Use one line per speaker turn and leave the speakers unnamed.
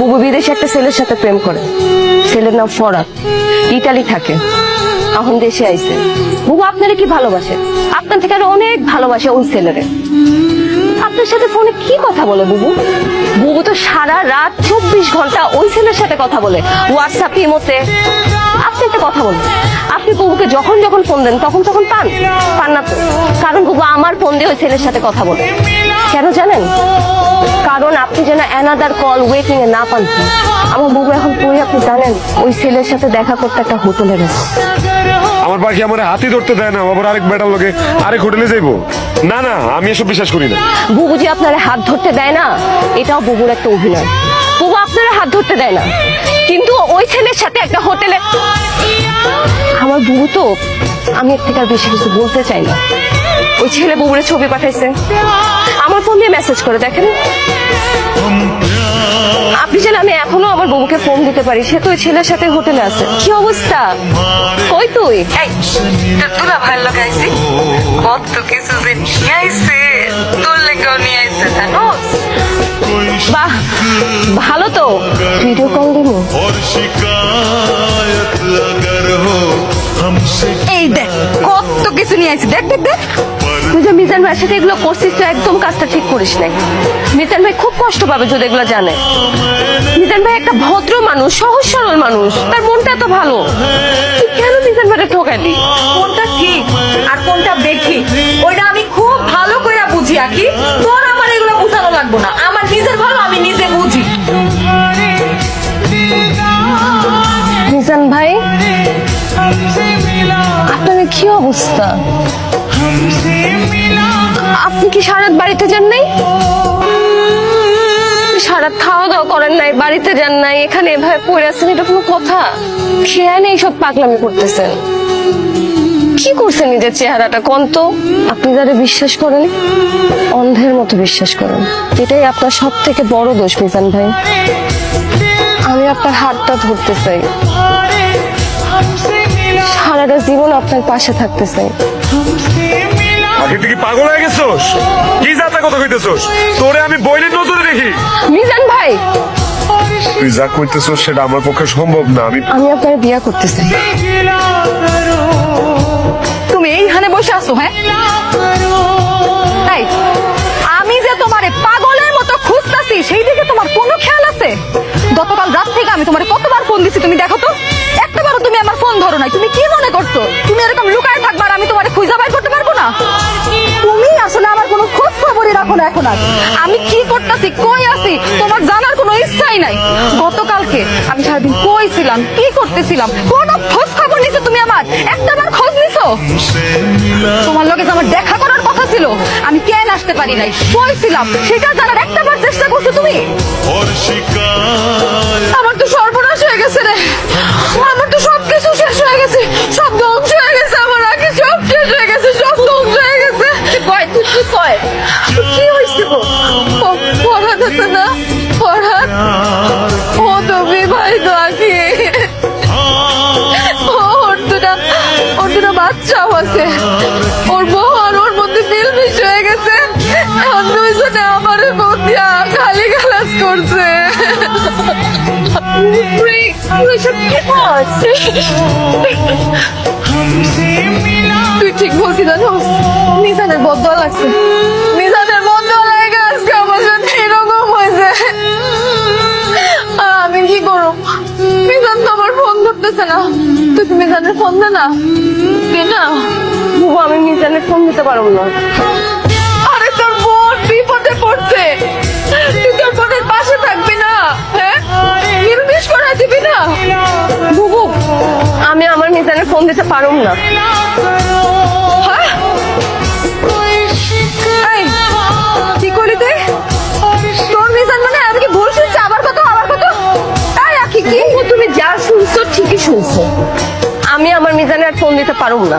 বুবু বিদেশে একটা ছেলের সাথে প্রেম করে। ছেলের নাম ফরাদ, ইটালি থাকে, এখন দেশে আইছে। বুবু আপনারে কি ভালোবাসে, আপনার থেকে আরো অনেক ভালোবাসে ওই ছেলেরে। আপনার সাথে ফোনে কি কথা বলে বুবু? বুবু তো সারা রাত 24 ঘন্টা ওই ছেলের সাথে কথা বলে, হোয়াটসঅ্যাপ, ইমোতে। আপনি একটা কথা বলেন, আপনি বুবুকে যখন যখন ফোন দেন তখন তখন পান না তো? কারণ বুবু আমার ফোন দিয়ে ওই ছেলের সাথে কথা বলে। কেন জানেন? কারণ আপনি যেন অ্যানাদার কল ওয়েটিং এ না পান। আমার বুবু এখন কই আপনি জানেন? ওই ছেলের সাথে দেখা করতে একটা হোটেলে গেছে।
আমার পাখি আমার হাতি ধরতে দেয় না, আবার আরেক বেটার লোকে আরেক হোটেলে যাইবো? না না, আমি এসব বিশ্বাস করি না।
বুবু যে আপনার হাত ধরতে দেয় না, এটাও বুবুর একটা অভিনয়। বুবু আপনার হাত ধরতে দেয় না, কিন্তু ওই ছেলের সাথে একটা হোটেলে। আমার বুবু তো, আমি এর থেকে আর বেশি কিছু বলতে চাই না। ওই ছেলে বুবুরে ছবি পাঠাইছে, আমার ফোন দিয়ে মেসেজ করে দেখেন। আপনি জানেন আমি এখনো আমার বুবুকে ফোন দিতে পারি, সে তো ওই ছেলের সাথে হোটেলে আছে। কি অবস্থা? কই তুই?
তোরা ভালো লাগাইছি, কত কিছু যে নিয়ে আইছে, তোর লেগেও নিয়ে আইছে জানোস।
বাহ, ভালো তো, ভিডিও কল দিব।
এই দেখ কত কিছু নিয়ে আইছে, দেখ দেখ দেখ।
তুই যে মিজান ভাইয়ের সাথে এগুলো করছিস, তো একদম কাজটা ঠিক করিস নাই। মিজান ভাই খুব কষ্ট পাবে যদি এগুলো জানে। মিজান ভাই একটা ভদ্র মানুষ, সহজ সরল মানুষ, তার মনটা এত ভালো। তুই কেন মিজান ভাইকে ঠকাইলি?
কোনটা ঠিক আর কোনটা বেঠিক ওইটা আমি খুব ভালো করে বুঝি। আকি তোর আমার এগুলো বুঝানো লাগবো না, আমার নিজের ভালো আমি নিজে বুঝি।
মিজান ভাই, আপনার কি অবস্থা? আপনি কি সারাত বাড়িতে যান নাই? সারাত খাওয়া দাওয়া করেন নাই, বাড়িতে যান নাই, এখানে এভাবে পড়ে আছেন, এটা কোনো কথা? খেয়াল এইসব পাগলামি করতেছেন। কি করছেন নিজের চেহারাটা কোন তো? আপনি যারা বিশ্বাস করেন, অন্ধের মতো বিশ্বাস করেন। এটাই আপনার সব থেকে বড় দোষ মিজান ভাই। আমি আপনার হাতটা ধরতে চাই, সারাটা জীবন আপনার পাশে থাকতে চাই।
আগে তুই কি পাগল হয়ে গেছোস? কি যাতা কথা কইতেছোস? তোরে আমি বইনের নজরে দেখি।
মিজান ভাই,
তুই যা কইতেছোস সেটা আমার পক্ষে সম্ভব না। আমি
আপনার বিয়ে করতে চাই।
তুমি এইখানে বসে আছো? হ্যাঁ, তাই আমি যে তোমারে পাগলের মতো খুঁজতাছি সেই দিকে তোমার কোনো খেয়াল আছে? গতকাল রাত থেকে আমি তোমারে কতবার ফোন দিছি, তুমি দেখো তো, একটাবারও তুমি আমার ফোন ধরো নাই। তুমি কি মনে করছো তুমি এরকম লুকায় থাকবা আর আমি তোমারে খুঁজে বাইর করতে পারবো না? তুমি আসলে আমার কোনো খোঁজ খবরই রাখো না এখন আর। আমি কি করতেছি, কই আছি, তোমার জানার কোনো ইচ্ছাই নাই। গতকালকে আমি সারাদিন কই ছিলাম, কি করতেছিলাম, কোনো খোঁজ খবর নিছো তুমি আমার? একটাবার খোঁজ নিছো? তোমার লগে যে আমার দেখা করার কথা ছিল, আমি কেন আসতে পারি নাই, কই ছিলাম, সেটা জানার একটাবার চেষ্টা করছো তুমি? আমার তো সর্বনাশ হয়ে গেছে রে, আমার তো সবকিছু শেষ হয়ে গেছে, সব ধ্বংস হয়ে গেছে, আমার আগে সব শেষ হয়ে গেছে, সব ধ্বংস হয়ে গেছে।
তুই কি কয়?
কি হয়েছে গো? ফরহাদ আছে না, ফরহাদ, ও তুমি ভাই তো আকি, ওর দুটা বাচ্চাও আছে, ওর বউ আর ওর মধ্যে মিলমিশ হয়ে গেছে। এখন দুইজনে আমার বউ দিয়া খালি গালাজ করছে। তুই ঠিক বলছি জানোস, নিজানের বদয়া লাগছে, নিজানের বদয়া লাগে আজকে আমার সাথে এরকম হয়েছে। আমি কি করব? মিজান তো আমার ফোন ধরতেছে না। তুই মিজানের ফোন দে না, দে না।
বুবু, আমি মিজানের ফোন দিতে পারবো না।
আরে তোর বোন বিপদে পড়ছে, তুই তোর বোনের পাশে থাকবি না? হ্যাঁ, নির্মিশ করে দিবি না?
বুবু, আমি আমার মিজানের ফোন দিতে পারবো না।
হ্যাঁ? এই, কি করলি তুই? তোর মিজান মানে আমি কি ভুল শুনছি? আবার কত আবার কত? তাই আকি কি?
বুবু, তুমি যা শুনছো ঠিকই শুনছো। আমি আমার মিজানের ফোন দিতে পারবো না।